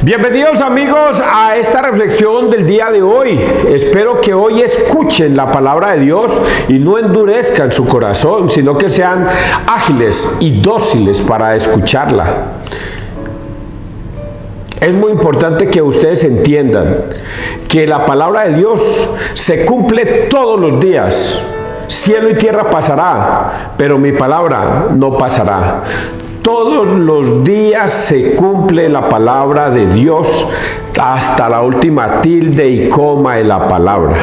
Bienvenidos amigos a esta reflexión del día de hoy. Espero que hoy escuchen la palabra de Dios y no endurezcan su corazón, sino que sean ágiles y dóciles para escucharla. Es muy importante que ustedes entiendan que la palabra de Dios se cumple todos los días. Cielo y tierra pasará, pero mi palabra no pasará. Todos los días se cumple la palabra de Dios hasta la última tilde y coma de la palabra.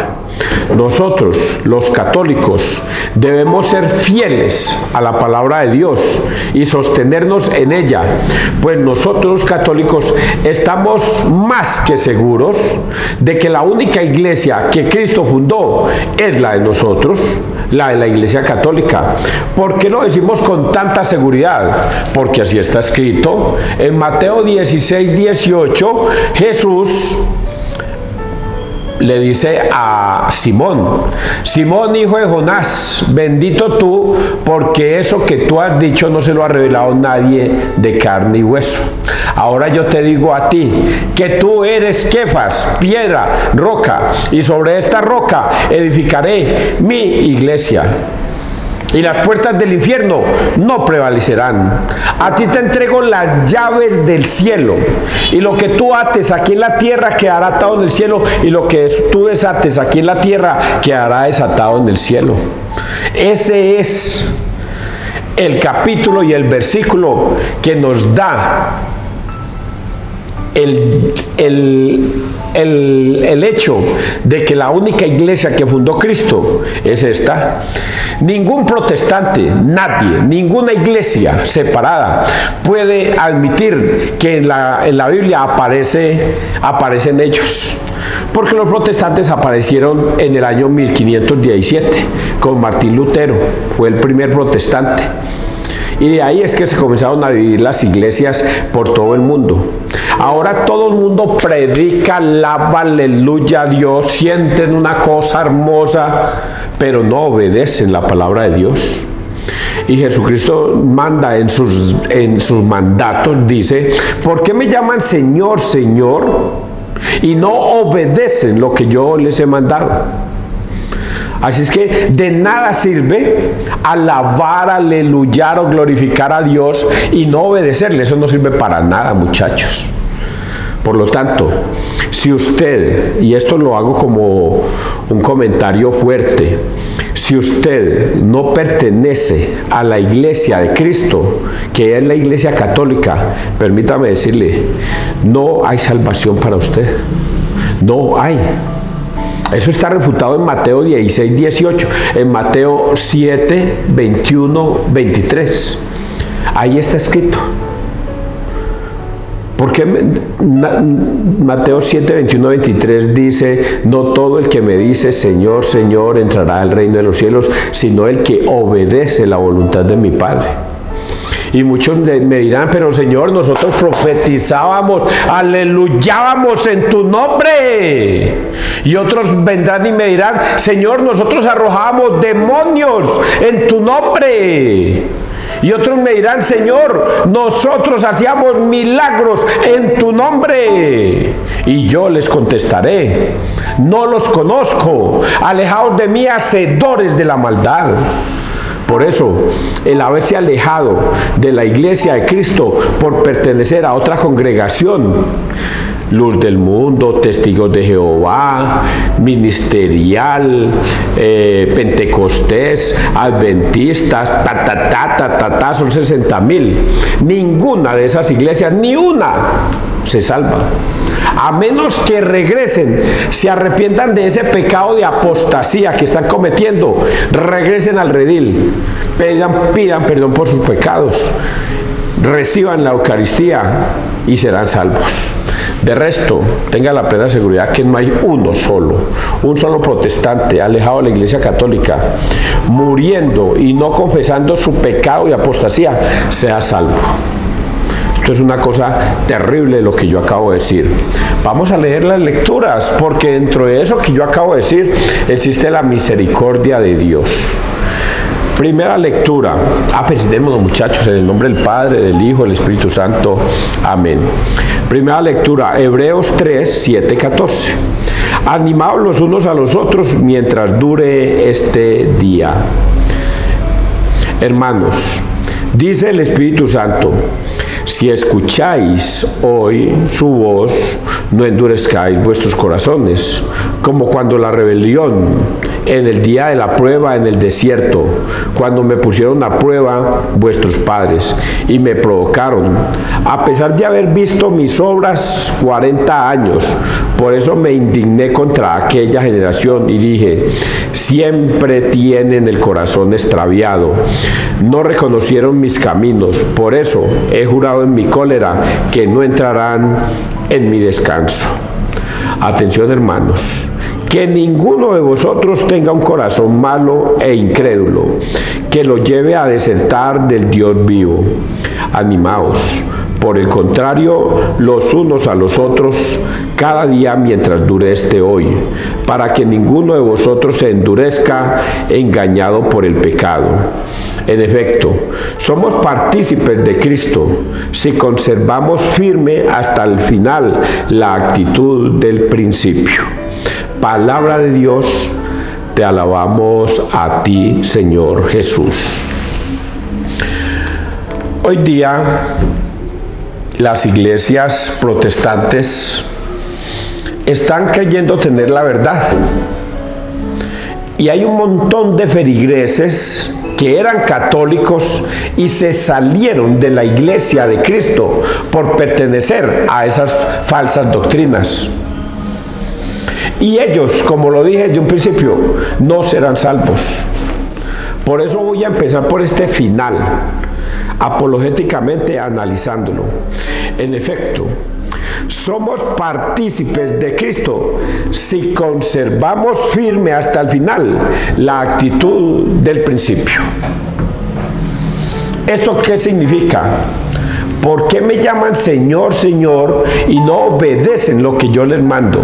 Nosotros, los católicos, debemos ser fieles a la palabra de Dios y sostenernos en ella, pues nosotros los católicos estamos más que seguros de que la única iglesia que Cristo fundó es la de nosotros, la de la Iglesia Católica. ¿Por qué lo decimos con tanta seguridad? Porque así está escrito en Mateo 16:18. Jesús le dice a Simón: Simón, hijo de Jonás, bendito tú, porque eso que tú has dicho no se lo ha revelado nadie de carne y hueso. Ahora yo te digo a ti que tú eres Kefas, piedra, roca, y sobre esta roca edificaré mi iglesia. Y las puertas del infierno no prevalecerán. A ti te entrego las llaves del cielo. Y lo que tú ates aquí en la tierra quedará atado en el cielo. Y lo que tú desates aquí en la tierra quedará desatado en el cielo. Ese es el capítulo y el versículo que nos da el hecho de que la única iglesia que fundó Cristo es esta. Ningún protestante, nadie, ninguna iglesia separada puede admitir que en la Biblia aparecen ellos, porque los protestantes aparecieron en el año 1517 con Martín Lutero, fue el primer protestante. Y de ahí es que se comenzaron a dividir las iglesias por todo el mundo. Ahora todo el mundo predica, alaba, aleluya a Dios, sienten una cosa hermosa, pero no obedecen la palabra de Dios. Y Jesucristo manda en sus mandatos, dice: ¿por qué me llaman Señor, Señor, y no obedecen lo que yo les he mandado? Así es que de nada sirve alabar, aleluyar o glorificar a Dios y no obedecerle. Eso no sirve para nada, muchachos. Por lo tanto, si usted, y esto lo hago como un comentario fuerte, si usted no pertenece a la iglesia de Cristo, que es la iglesia católica, permítame decirle, no hay salvación para usted. No hay. Eso está refutado en Mateo 16:18, en Mateo 7:21-23. Ahí está escrito. Porque Mateo 7:21-23 dice: no todo el que me dice Señor, Señor entrará al reino de los cielos, sino el que obedece la voluntad de mi Padre. Y muchos me dirán: pero Señor, nosotros profetizábamos, aleluyábamos en tu nombre. Y otros vendrán y me dirán: Señor, nosotros arrojábamos demonios en tu nombre. Y otros me dirán: Señor, nosotros hacíamos milagros en tu nombre. Y yo les contestaré: no los conozco, alejaos de mí, hacedores de la maldad. Por eso, el haberse alejado de la iglesia de Cristo por pertenecer a otra congregación, Luz del Mundo, Testigos de Jehová, Ministerial, Pentecostés, Adventistas, son 60,000. Ninguna de esas iglesias, ni una, se salva. A menos que regresen, se arrepientan de ese pecado de apostasía que están cometiendo, regresen al redil, pidan perdón por sus pecados, reciban la Eucaristía y serán salvos. De resto, tenga la plena seguridad que no hay un solo protestante alejado de la iglesia católica, muriendo y no confesando su pecado y apostasía, sea salvo. Esto es una cosa terrible lo que yo acabo de decir. Vamos a leer las lecturas, porque dentro de eso que yo acabo de decir existe la misericordia de Dios. Primera lectura. Persinémonos, muchachos, en el nombre del Padre, del Hijo, del Espíritu Santo. Amén. Primera lectura, Hebreos 3, 7, 14. Animaos los unos a los otros mientras dure este día. Hermanos, dice el Espíritu Santo, si escucháis hoy su voz, no endurezcáis vuestros corazones, como cuando la rebelión en el día de la prueba en el desierto, cuando me pusieron a prueba vuestros padres y me provocaron, a pesar de haber visto mis obras 40 años. Por eso me indigné contra aquella generación y dije, siempre tienen el corazón extraviado, no reconocieron mis caminos, por eso he jurado en mi cólera que no entrarán en mi descanso. Atención, hermanos, que ninguno de vosotros tenga un corazón malo e incrédulo, que lo lleve a desertar del Dios vivo. Animaos, por el contrario, los unos a los otros, cada día mientras dure este hoy, para que ninguno de vosotros se endurezca engañado por el pecado. En efecto, somos partícipes de Cristo si conservamos firme hasta el final la actitud del principio. Palabra de Dios, te alabamos a ti, Señor Jesús. Hoy día, las iglesias protestantes están creyendo tener la verdad. Y hay un montón de feligreses que eran católicos y se salieron de la iglesia de Cristo por pertenecer a esas falsas doctrinas. Y ellos, como lo dije de un principio, no serán salvos. Por eso voy a empezar por este final, apologéticamente analizándolo. En efecto, somos partícipes de Cristo si conservamos firme hasta el final la actitud del principio. ¿Esto qué significa? ¿Por qué me llaman Señor, Señor y no obedecen lo que yo les mando?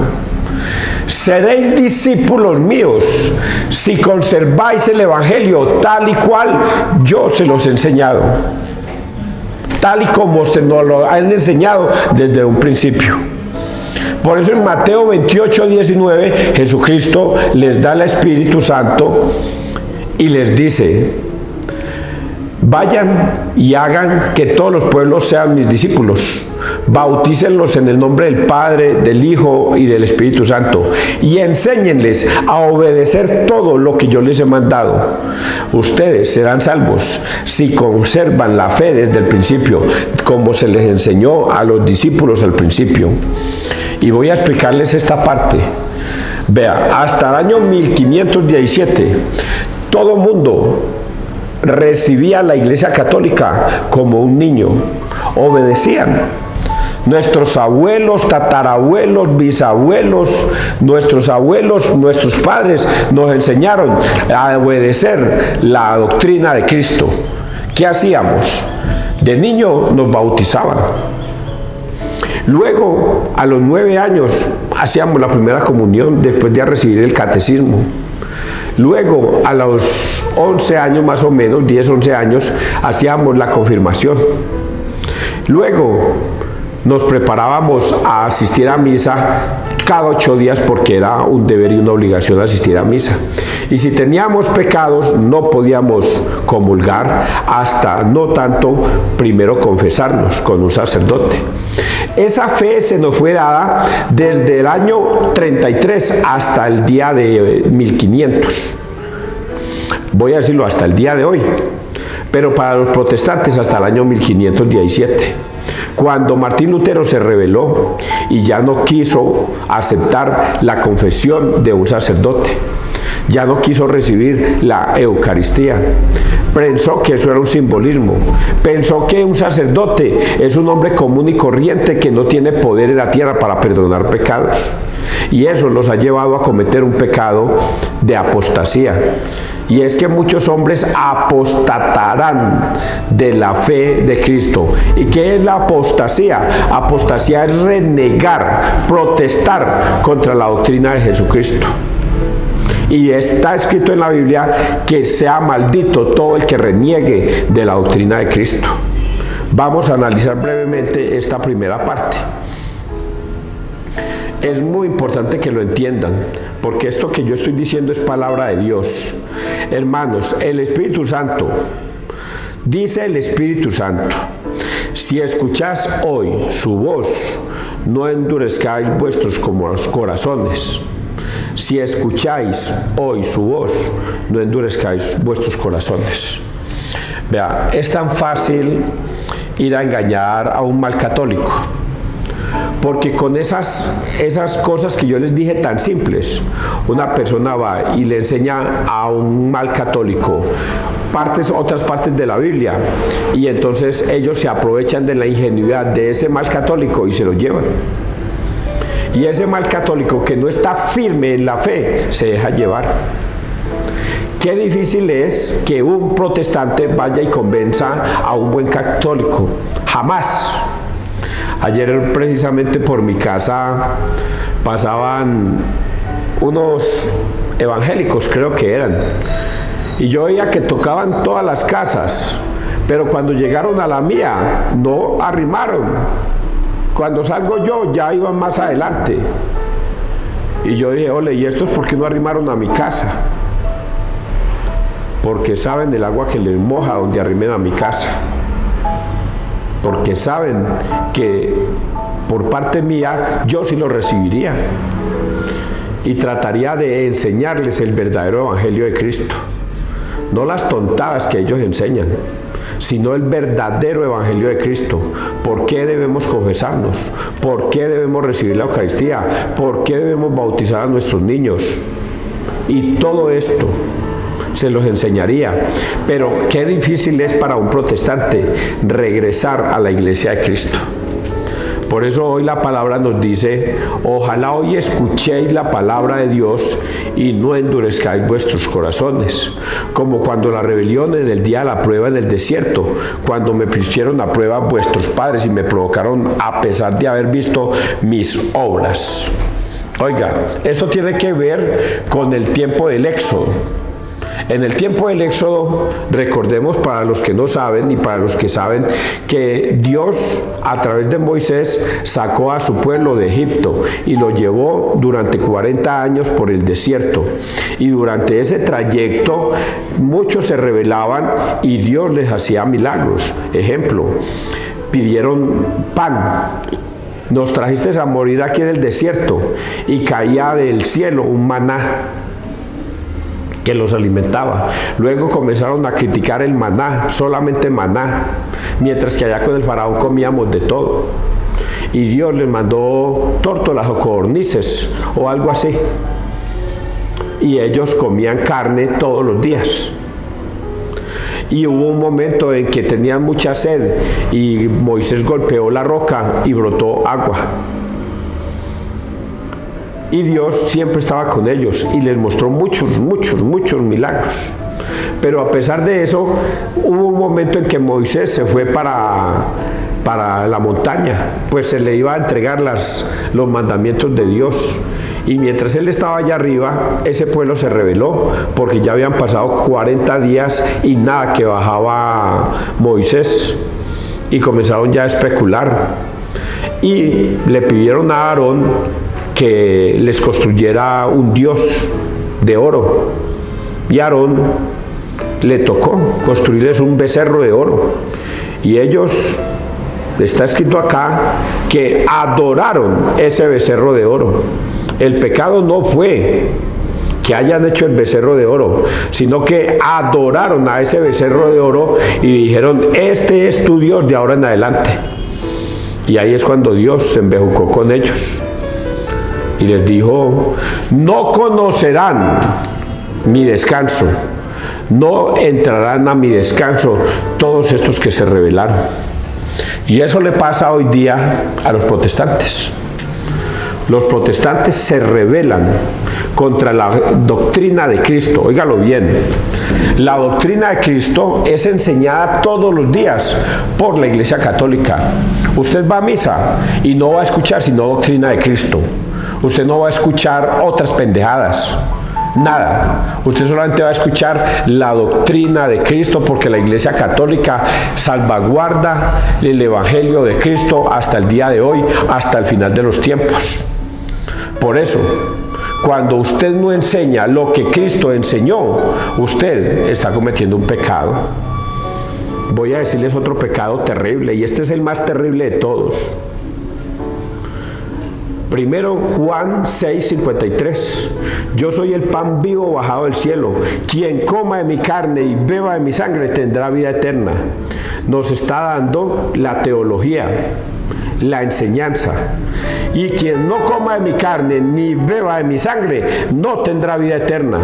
Seréis discípulos míos si conserváis el Evangelio tal y cual yo se los he enseñado, tal y como se nos lo han enseñado desde un principio. Por eso en Mateo 28, 19, Jesucristo les da el Espíritu Santo y les dice, vayan y hagan que todos los pueblos sean mis discípulos. Bautícenlos en el nombre del Padre, del Hijo y del Espíritu Santo y enséñenles a obedecer todo lo que yo les he mandado. Ustedes serán salvos si conservan la fe desde el principio, como se les enseñó a los discípulos al principio. Y voy a explicarles esta parte. Vea, hasta el año 1517, todo mundo recibía la Iglesia Católica como un niño, obedecían. Nuestros abuelos, tatarabuelos, bisabuelos, nuestros abuelos, nuestros padres nos enseñaron a obedecer la doctrina de Cristo. ¿Qué hacíamos? De niño nos bautizaban. Luego, a los 9 años, hacíamos la primera comunión después de recibir el catecismo. Luego, a los 11 años más o menos, 10, 11 años, hacíamos la confirmación. Luego, nos preparábamos a asistir a misa cada 8 días porque era un deber y una obligación asistir a misa. Y si teníamos pecados, no podíamos comulgar hasta no tanto primero confesarnos con un sacerdote. Esa fe se nos fue dada desde el año 33 hasta el día de 1500. Voy a decirlo hasta el día de hoy. Pero para los protestantes hasta el año 1517. Cuando Martín Lutero se rebeló y ya no quiso aceptar la confesión de un sacerdote, ya no quiso recibir la Eucaristía, pensó que eso era un simbolismo, pensó que un sacerdote es un hombre común y corriente que no tiene poder en la tierra para perdonar pecados, y eso los ha llevado a cometer un pecado de apostasía. Y es que muchos hombres apostatarán de la fe de Cristo. ¿Y qué es la apostasía? Apostasía es renegar, protestar contra la doctrina de Jesucristo. Y está escrito en la Biblia que sea maldito todo el que reniegue de la doctrina de Cristo. Vamos a analizar brevemente esta primera parte. Es muy importante que lo entiendan, porque esto que yo estoy diciendo es palabra de Dios. Hermanos, el Espíritu Santo, dice el Espíritu Santo, si escucháis hoy su voz, no endurezcáis vuestros corazones. Si escucháis hoy su voz, no endurezcáis vuestros corazones. Vea, es tan fácil ir a engañar a un mal católico, porque con esas cosas que yo les dije tan simples, una persona va y le enseña a un mal católico otras partes de la Biblia, y entonces ellos se aprovechan de la ingenuidad de ese mal católico y se lo llevan. Y ese mal católico que no está firme en la fe se deja llevar. Qué difícil es que un protestante vaya y convenza a un buen católico. Jamás. Ayer precisamente por mi casa pasaban unos evangélicos, creo que eran, y yo veía que tocaban todas las casas, pero cuando llegaron a la mía no arrimaron. Cuando salgo yo ya iban más adelante, y yo dije, ole, ¿y estos por qué no arrimaron a mi casa? Porque saben el agua que les moja donde arrimen a mi casa, porque saben que por parte mía yo sí lo recibiría y trataría de enseñarles el verdadero evangelio de Cristo, no las tontadas que ellos enseñan, sino el verdadero evangelio de Cristo. ¿Por qué debemos confesarnos? ¿Por qué debemos recibir la Eucaristía? ¿Por qué debemos bautizar a nuestros niños? Y todo esto se los enseñaría, pero qué difícil es para un protestante regresar a la iglesia de Cristo. Por eso hoy la palabra nos dice, ojalá hoy escuchéis la palabra de Dios y no endurezcáis vuestros corazones, como cuando la rebelión en el día de la prueba en el desierto, cuando me pusieron a prueba vuestros padres y me provocaron a pesar de haber visto mis obras. Oiga, esto tiene que ver con el tiempo del Éxodo. En el tiempo del Éxodo, recordemos para los que no saben y para los que saben, que Dios a través de Moisés sacó a su pueblo de Egipto y lo llevó durante 40 años por el desierto. Y durante ese trayecto muchos se rebelaban y Dios les hacía milagros. Ejemplo, pidieron pan. Nos trajiste a morir aquí en el desierto, y caía del cielo un maná que los alimentaba. Luego comenzaron a criticar el maná, solamente maná, mientras que allá con el faraón comíamos de todo. Y Dios les mandó tórtolas o codornices o algo así. Y ellos comían carne todos los días. Y hubo un momento en que tenían mucha sed y Moisés golpeó la roca y brotó agua. Y Dios siempre estaba con ellos y les mostró muchos milagros. Pero a pesar de eso, hubo un momento en que Moisés se fue para la montaña, pues se le iba a entregar los mandamientos de Dios. Y mientras él estaba allá arriba, ese pueblo se rebeló, porque ya habían pasado 40 días y nada que bajaba Moisés. Y comenzaron ya a especular. Y le pidieron a Aarón que les construyera un dios de oro. Y Aarón le tocó construirles un becerro de oro. Y ellos, está escrito acá, que adoraron ese becerro de oro. El pecado no fue que hayan hecho el becerro de oro, sino que adoraron a ese becerro de oro y dijeron, este es tu Dios de ahora en adelante. Y ahí es cuando Dios se embejucó con ellos y les dijo, no conocerán mi descanso, no entrarán a mi descanso todos estos que se rebelaron. Y eso le pasa hoy día a los protestantes. Los protestantes se rebelan contra la doctrina de Cristo. Óigalo bien. La doctrina de Cristo es enseñada todos los días por la Iglesia Católica. Usted va a misa y no va a escuchar sino doctrina de Cristo. Usted no va a escuchar otras pendejadas. Nada. Usted solamente va a escuchar la doctrina de Cristo, porque la Iglesia Católica salvaguarda el Evangelio de Cristo hasta el día de hoy, hasta el final de los tiempos. Por eso, cuando usted no enseña lo que Cristo enseñó, usted está cometiendo un pecado. Voy a decirles otro pecado terrible, y este es el más terrible de todos. Primero Juan 6:53. Yo soy el pan vivo bajado del cielo. Quien coma de mi carne y beba de mi sangre tendrá vida eterna. Nos está dando la teología, la enseñanza. Y quien no coma de mi carne ni beba de mi sangre no tendrá vida eterna.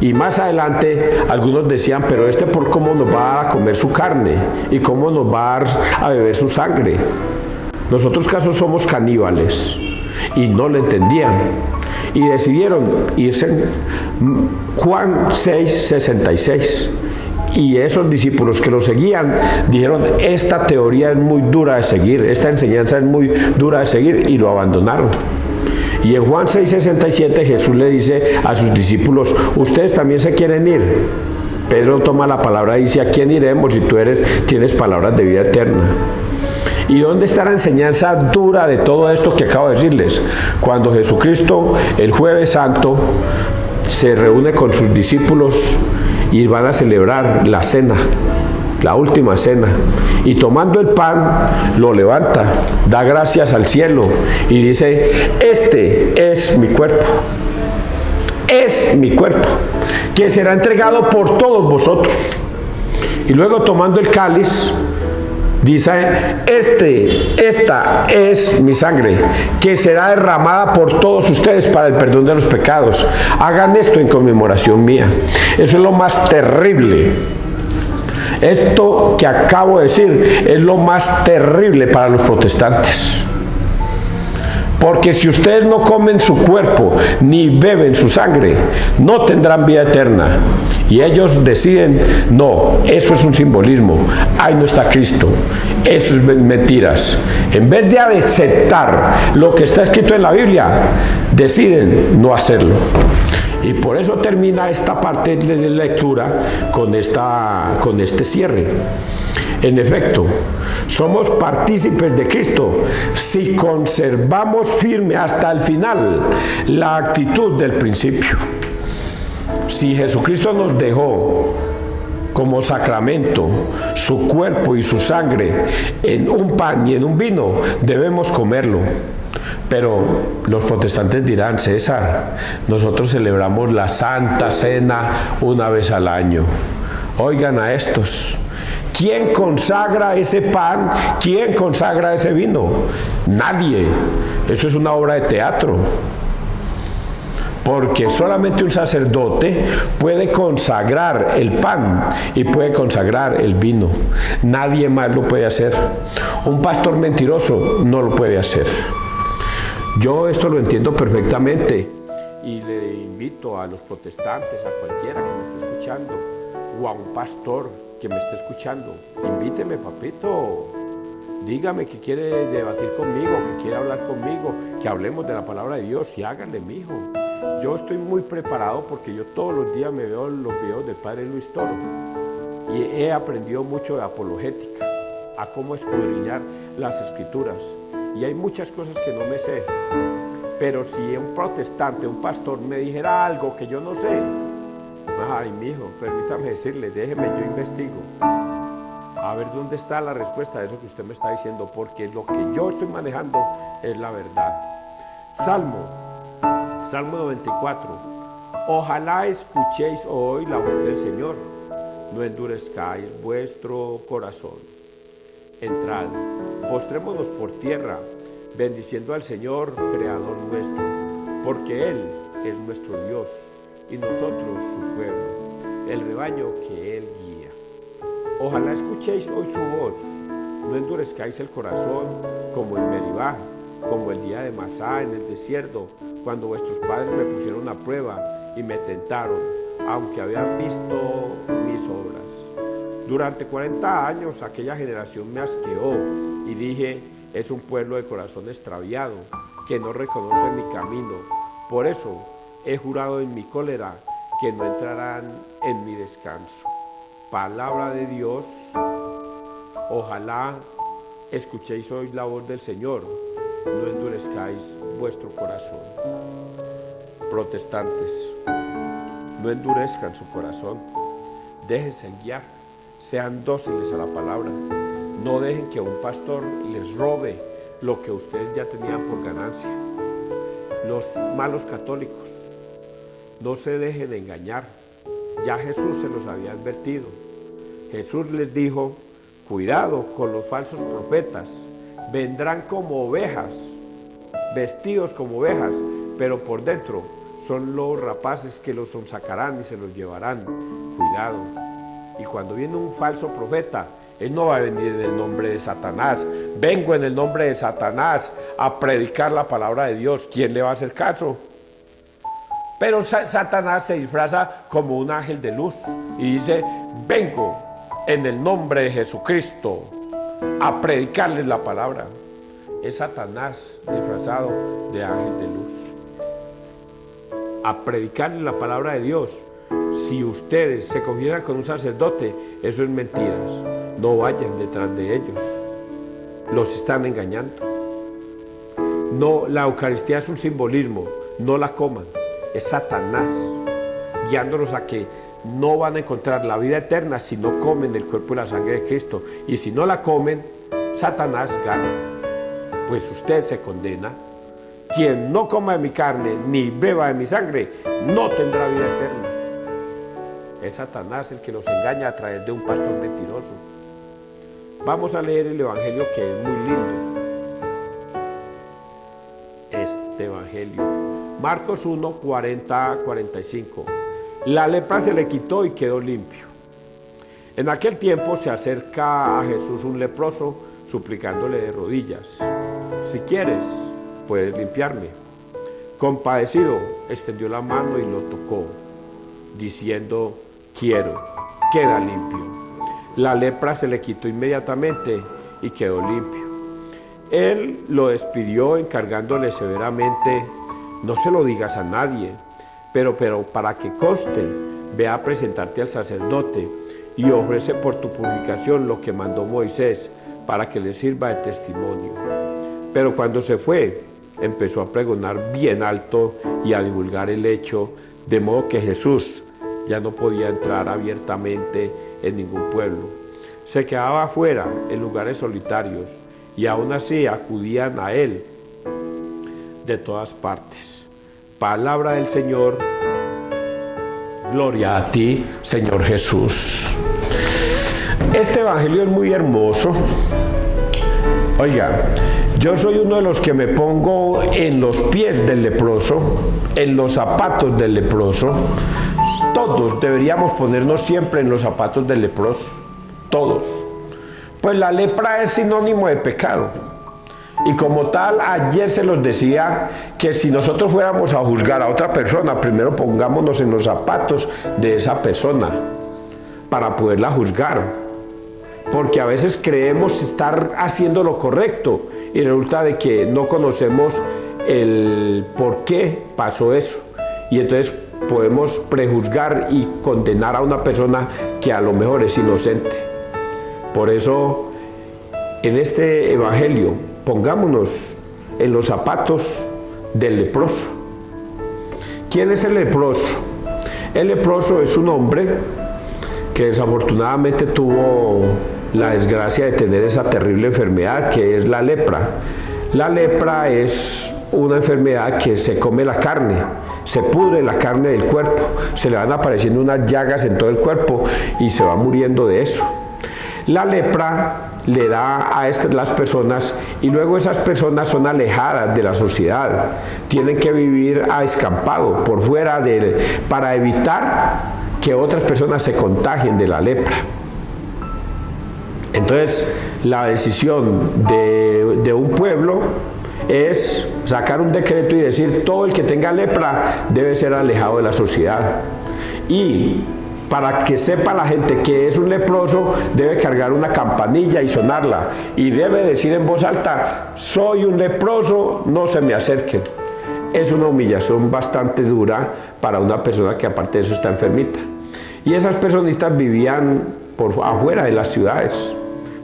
Y más adelante algunos decían, pero por cómo nos va a comer su carne y cómo nos va a dar a beber su sangre. Nosotros casos somos caníbales, y no lo entendían, y decidieron irse. Juan 6:66, y esos discípulos que lo seguían dijeron, esta teoría es muy dura de seguir, esta enseñanza es muy dura de seguir, y lo abandonaron. Y en Juan 6:67 Jesús le dice a sus discípulos, ustedes también se quieren ir. Pedro toma la palabra y dice, ¿a quién iremos si tú tienes palabras de vida eterna? ¿Y dónde está la enseñanza dura de todo esto que acabo de decirles? Cuando Jesucristo el Jueves Santo se reúne con sus discípulos y van a celebrar la cena, la última cena, y tomando el pan lo levanta, da gracias al cielo y dice, este es mi cuerpo, que será entregado por todos vosotros. Y luego tomando el cáliz dice, esta es mi sangre, que será derramada por todos ustedes para el perdón de los pecados. Hagan esto en conmemoración mía. Eso es lo más terrible. Esto que acabo de decir es lo más terrible para los protestantes. Porque si ustedes no comen su cuerpo ni beben su sangre, no tendrán vida eterna. Y ellos deciden, no, eso es un simbolismo, ahí no está Cristo, eso es mentiras. En vez de aceptar lo que está escrito en la Biblia, deciden no hacerlo. Y por eso termina esta parte de lectura con este cierre. En efecto, somos partícipes de Cristo si conservamos firme hasta el final la actitud del principio. Si Jesucristo nos dejó como sacramento su cuerpo y su sangre en un pan y en un vino, debemos comerlo. Pero los protestantes dirán, César, nosotros celebramos la Santa Cena una vez al año. Oigan a estos. ¿Quién consagra ese pan? ¿Quién consagra ese vino? Nadie. Eso es una obra de teatro. Porque solamente un sacerdote puede consagrar el pan y puede consagrar el vino. Nadie más lo puede hacer. Un pastor mentiroso no lo puede hacer. Yo esto lo entiendo perfectamente y le invito a los protestantes, a cualquiera que me esté escuchando, o a un pastor que me esté escuchando, invíteme, papito, dígame que quiere debatir conmigo, que quiere hablar conmigo, que hablemos de la palabra de Dios y háganle, mijo. Yo estoy muy preparado porque yo todos los días me veo los videos del padre Luis Toro y he aprendido mucho de apologética, a cómo escudriñar las escrituras. Y hay muchas cosas que no me sé, pero si un protestante, un pastor me dijera algo que yo no sé, ay, mijo, permítame decirle, déjeme, yo investigo. A ver dónde está la respuesta de eso que usted me está diciendo, porque lo que yo estoy manejando es la verdad. Salmo 94. Ojalá escuchéis hoy la voz del Señor, no endurezcáis vuestro corazón. Entrad, postrémonos por tierra, bendiciendo al Señor, Creador nuestro, porque Él es nuestro Dios y nosotros su pueblo, el rebaño que Él guía. Ojalá escuchéis hoy su voz, no endurezcáis el corazón como en Meribá, como el día de Masá en el desierto, cuando vuestros padres me pusieron a prueba y me tentaron, aunque habían visto mis obras. Durante 40 años aquella generación me asqueó y dije, es un pueblo de corazón extraviado, que no reconoce mi camino. Por eso he jurado en mi cólera que no entrarán en mi descanso. Palabra de Dios. Ojalá escuchéis hoy la voz del Señor, no endurezcáis vuestro corazón. Protestantes, no endurezcan su corazón, déjense guiar, sean dóciles a la palabra, no dejen que un pastor les robe lo que ustedes ya tenían por ganancia. Los malos católicos, no se dejen engañar, ya Jesús se los había advertido. Jesús les dijo: cuidado con los falsos profetas, vendrán como ovejas, vestidos como ovejas, pero por dentro son los rapaces que los sonsacarán y se los llevarán. Cuidado. Y cuando viene un falso profeta, él no va a venir en el nombre de Satanás. Vengo en el nombre de Satanás a predicar la palabra de Dios. ¿Quién le va a hacer caso? Pero Satanás se disfraza como un ángel de luz y dice: vengo en el nombre de Jesucristo a predicarles la palabra. Es Satanás disfrazado de ángel de luz. A predicarles la palabra de Dios. Si ustedes se confiesan con un sacerdote, eso es mentiras. No vayan detrás de ellos. Los están engañando. No, la Eucaristía es un simbolismo. No la coman. Es Satanás guiándolos a que no van a encontrar la vida eterna si no comen el cuerpo y la sangre de Cristo. Y si no la comen, Satanás gana. Pues usted se condena. Quien no coma de mi carne ni beba de mi sangre no tendrá vida eterna. Es Satanás el que los engaña a través de un pastor mentiroso. Vamos a leer el Evangelio, que es muy lindo. Este Evangelio, Marcos 1, 40, 45. La lepra se le quitó y quedó limpio. En aquel tiempo se acerca a Jesús un leproso, suplicándole de rodillas: si quieres, puedes limpiarme. Compadecido, extendió la mano y lo tocó, diciendo: quiero, queda limpio. La lepra se le quitó inmediatamente y quedó limpio. Él lo despidió encargándole severamente: no se lo digas a nadie, pero para que conste, ve a presentarte al sacerdote y ofrece por tu purificación lo que mandó Moisés, para que le sirva de testimonio. Pero cuando se fue, empezó a pregonar bien alto y a divulgar el hecho, de modo que Jesús ya no podía entrar abiertamente en ningún pueblo. Se quedaba afuera, en lugares solitarios, y aún así acudían a él de todas partes. Palabra del Señor. Gloria a ti, Señor Jesús. Este evangelio es muy hermoso. Oiga, yo soy uno de los que me pongo en los pies del leproso, en los zapatos del leproso. Todos deberíamos ponernos siempre en los zapatos del leproso. Todos. Pues la lepra es sinónimo de pecado. Y como tal, ayer se los decía que si nosotros fuéramos a juzgar a otra persona, primero pongámonos en los zapatos de esa persona para poderla juzgar. Porque a veces creemos estar haciendo lo correcto y resulta de que no conocemos el por qué pasó eso. Y entonces podemos prejuzgar y condenar a una persona que a lo mejor es inocente. Por eso, en este evangelio, pongámonos en los zapatos del leproso. ¿Quién es el leproso? El leproso es un hombre que desafortunadamente tuvo la desgracia de tener esa terrible enfermedad que es la lepra. La lepra es una enfermedad que se come la carne, se pudre la carne del cuerpo, se le van apareciendo unas llagas en todo el cuerpo y se va muriendo de eso. La lepra le da a las personas y luego esas personas son alejadas de la sociedad, tienen que vivir a escampado por fuera para evitar que otras personas se contagien de la lepra. Entonces, la decisión de un pueblo es sacar un decreto y decir: todo el que tenga lepra debe ser alejado de la sociedad. Y para que sepa la gente que es un leproso, debe cargar una campanilla y sonarla. Y debe decir en voz alta: soy un leproso, no se me acerquen. Es una humillación bastante dura para una persona que aparte de eso está enfermita. Y esas personitas vivían por afuera de las ciudades.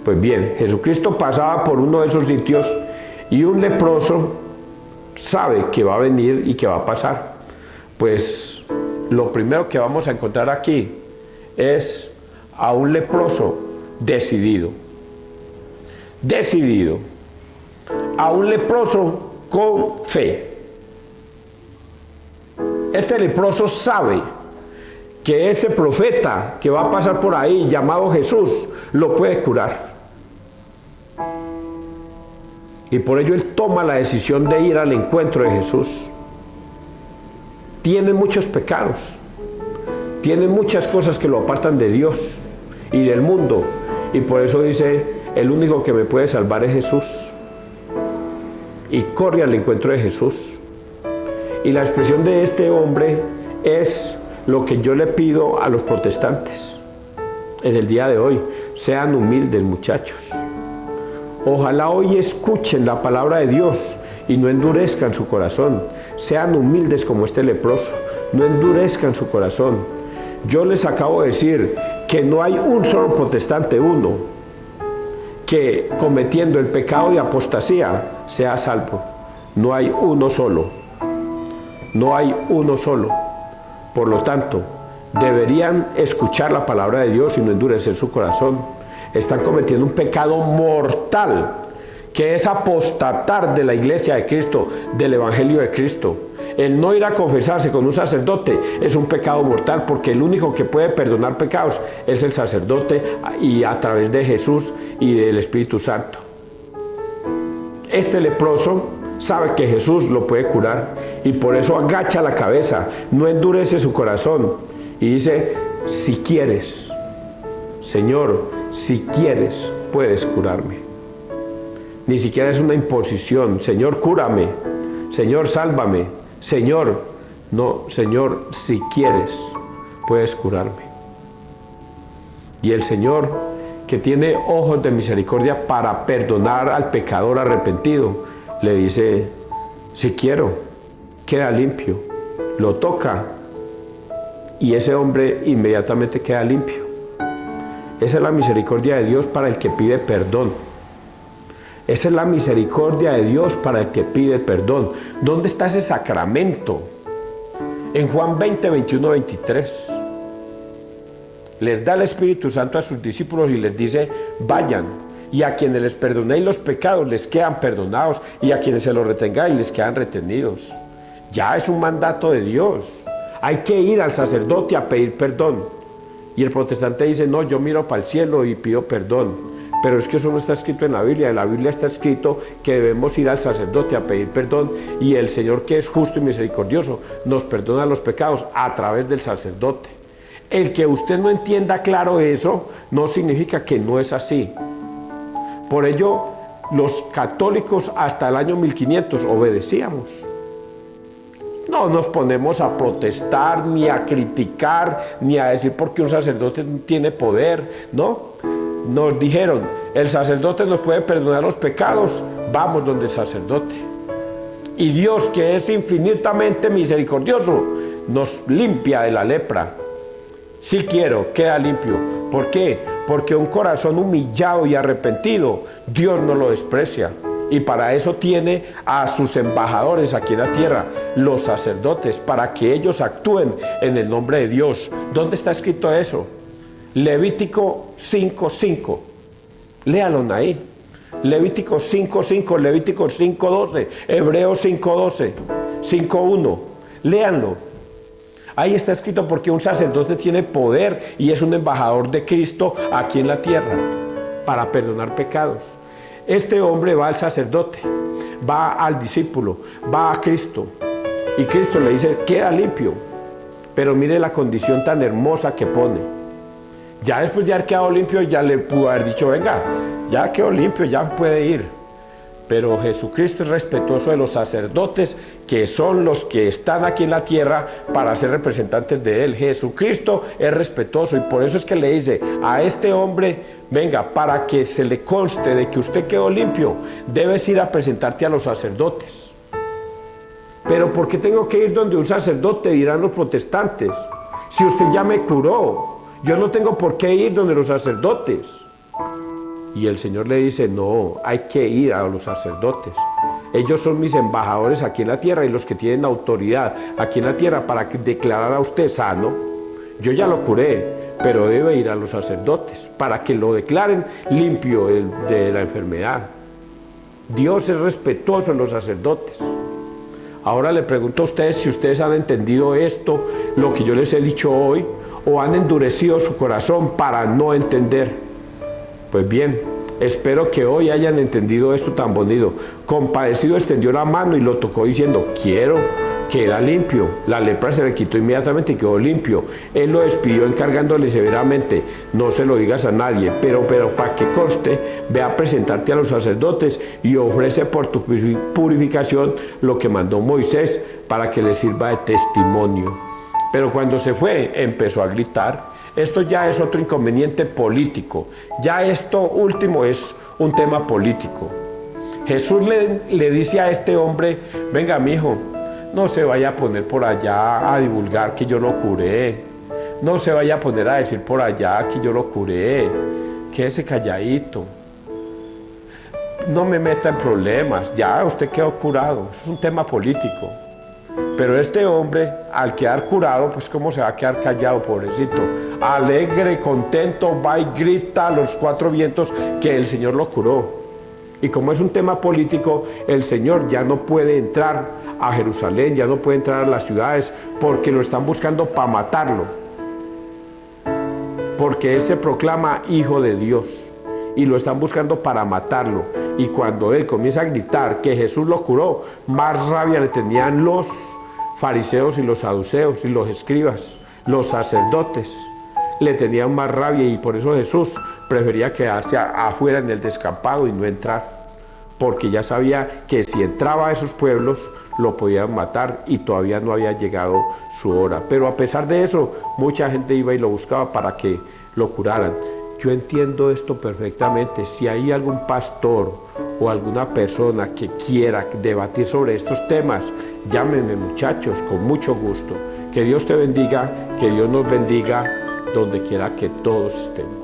Pues bien, Jesucristo pasaba por uno de esos sitios Y un leproso sabe que va a venir y que va a pasar. Pues lo primero que vamos a encontrar aquí es a un leproso decidido. Decidido. A un leproso con fe. Este leproso sabe que ese profeta que va a pasar por ahí, llamado Jesús, lo puede curar. Y por ello él toma la decisión de ir al encuentro de Jesús. Tiene muchos pecados, tiene muchas cosas que lo apartan de Dios y del mundo. Y por eso dice, el único que me puede salvar es Jesús. Y corre al encuentro de Jesús. Y la expresión de este hombre es lo que yo le pido a los protestantes en el día de hoy: sean humildes, muchachos. Ojalá hoy escuchen la palabra de Dios y no endurezcan su corazón. Sean humildes como este leproso, no endurezcan su corazón. Yo les acabo de decir que no hay un solo protestante, uno, que cometiendo el pecado de apostasía sea salvo. No hay uno solo. No hay uno solo. Por lo tanto, deberían escuchar la palabra de Dios y no endurecer su corazón. Están cometiendo un pecado mortal, que es apostatar de la iglesia de Cristo, del evangelio de Cristo. El no ir a confesarse con un sacerdote es un pecado mortal, porque el único que puede perdonar pecados es el sacerdote, y a través de Jesús y del Espíritu Santo. Este leproso sabe que Jesús lo puede curar y por eso agacha la cabeza, no endurece su corazón y dice: si quieres, Señor, si quieres, puedes curarme. Ni siquiera es una imposición: Señor, cúrame, Señor, sálvame, Señor. No, Señor, si quieres, puedes curarme. Y el Señor, que tiene ojos de misericordia para perdonar al pecador arrepentido, le dice: si quiero, queda limpio. Lo toca y ese hombre inmediatamente queda limpio. Esa es la misericordia de Dios para el que pide perdón. Esa es la misericordia de Dios para el que pide perdón. ¿Dónde está ese sacramento? En Juan 20, 21, 23. Les da el Espíritu Santo a sus discípulos y les dice: vayan, y a quienes les perdonéis los pecados les quedan perdonados, y a quienes se los retengáis les quedan retenidos. Ya es un mandato de Dios. Hay que ir al sacerdote a pedir perdón. Y el protestante dice: no, yo miro para el cielo y pido perdón. Pero es que eso no está escrito en la Biblia. En la Biblia está escrito que debemos ir al sacerdote a pedir perdón, y el Señor, que es justo y misericordioso, nos perdona los pecados a través del sacerdote. El que usted no entienda claro eso no significa que no es así. Por ello, los católicos hasta el año 1500 obedecíamos. No nos ponemos a protestar, ni a criticar, ni a decir porque un sacerdote tiene poder, ¿no? Nos dijeron: el sacerdote nos puede perdonar los pecados, vamos donde el sacerdote. Y Dios, que es infinitamente misericordioso, nos limpia de la lepra. Si quiero, queda limpio. ¿Por qué? Porque un corazón humillado y arrepentido, Dios no lo desprecia. Y para eso tiene a sus embajadores aquí en la tierra, los sacerdotes, para que ellos actúen en el nombre de Dios. ¿Dónde está escrito eso? Levítico 5:5. Léalo ahí. Levítico 5:5, Levítico 5:12, Hebreos 5:12, 5:1. Léanlo. Ahí está escrito porque un sacerdote tiene poder y es un embajador de Cristo aquí en la tierra para perdonar pecados. Este hombre va al sacerdote, va al discípulo, va a Cristo, y Cristo le dice: queda limpio. Pero mire la condición tan hermosa que pone. Ya después de haber quedado limpio, ya le pudo haber dicho: venga, ya quedó limpio, ya puede ir. Pero Jesucristo es respetuoso de los sacerdotes, que son los que están aquí en la tierra para ser representantes de Él. Jesucristo es respetuoso, y por eso es que le dice a este hombre: venga, para que se le conste de que usted quedó limpio, debes ir a presentarte a los sacerdotes. Pero ¿por qué tengo que ir donde un sacerdote?, dirán los protestantes. Si usted ya me curó, yo no tengo por qué ir donde los sacerdotes. Y el Señor le dice: no, hay que ir a los sacerdotes. Ellos son mis embajadores aquí en la tierra y los que tienen autoridad aquí en la tierra para declarar a usted sano. Yo ya lo curé, pero debe ir a los sacerdotes para que lo declaren limpio de la enfermedad. Dios es respetuoso en los sacerdotes. Ahora le pregunto a ustedes si ustedes han entendido esto, lo que yo les he dicho hoy, o han endurecido su corazón para no entender. Pues bien, espero que hoy hayan entendido esto tan bonito. Compadecido extendió la mano y lo tocó diciendo, quiero, queda limpio. La lepra se le quitó inmediatamente y quedó limpio. Él lo despidió encargándole severamente, no se lo digas a nadie, pero para que conste, ve a presentarte a los sacerdotes y ofrece por tu purificación lo que mandó Moisés para que le sirva de testimonio. Pero cuando se fue, empezó a gritar. Esto ya es otro inconveniente político. Ya esto último es un tema político. Jesús le dice a este hombre, venga, mijo, no se vaya a poner por allá a divulgar que yo lo curé. No se vaya a poner a decir por allá que yo lo curé. Quédese calladito. No me meta en problemas. Ya usted quedó curado. Eso es un tema político. Pero este hombre, al quedar curado, pues ¿cómo se va a quedar callado, pobrecito? Alegre, contento, va y grita a los cuatro vientos que el Señor lo curó. Y como es un tema político, el Señor ya no puede entrar a Jerusalén, ya no puede entrar a las ciudades, porque lo están buscando para matarlo. Porque Él se proclama Hijo de Dios y lo están buscando para matarlo. Y cuando Él comienza a gritar que Jesús lo curó, más rabia le tenían los fariseos y los saduceos y los escribas, los sacerdotes. Le tenían más rabia y por eso Jesús prefería quedarse afuera en el descampado y no entrar, porque ya sabía que si entraba a esos pueblos lo podían matar y todavía no había llegado su hora. Pero a pesar de eso, mucha gente iba y lo buscaba para que lo curaran. Yo entiendo esto perfectamente. Si hay algún pastor o alguna persona que quiera debatir sobre estos temas, llámenme, muchachos, con mucho gusto. Que Dios te bendiga, que Dios nos bendiga donde quiera que todos estemos.